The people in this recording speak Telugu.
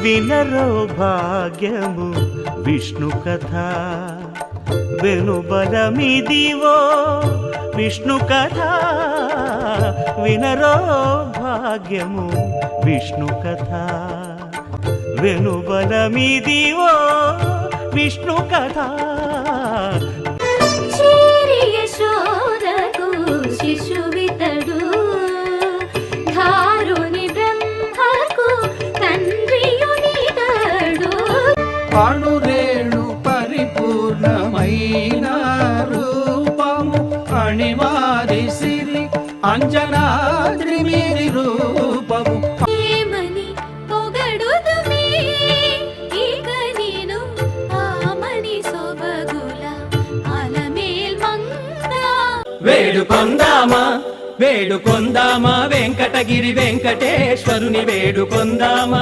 వినరో భాగ్యము విష్ణు కథ వెనుబలమిదివో విష్ణు కథ వినరో భాగ్యము విష్ణు కథ వెనుబలమిదివో విష్ణు కథ శిశువితడు ధారుని బ్రహ్మకు తండ్రియునితడు అణురేణు పరిపూర్ణమైన రూపము అణిమాది సిరి అంజనాద్రి మీది రూపము ఏమని పొగడుదుమే ఇక నేను ఆమని సొబగుల అలమేల్ మంగ వేడుకొందామా వేడుకొందామా వెంకటగిరి వెంకటేశ్వరుని వేడుకొందామా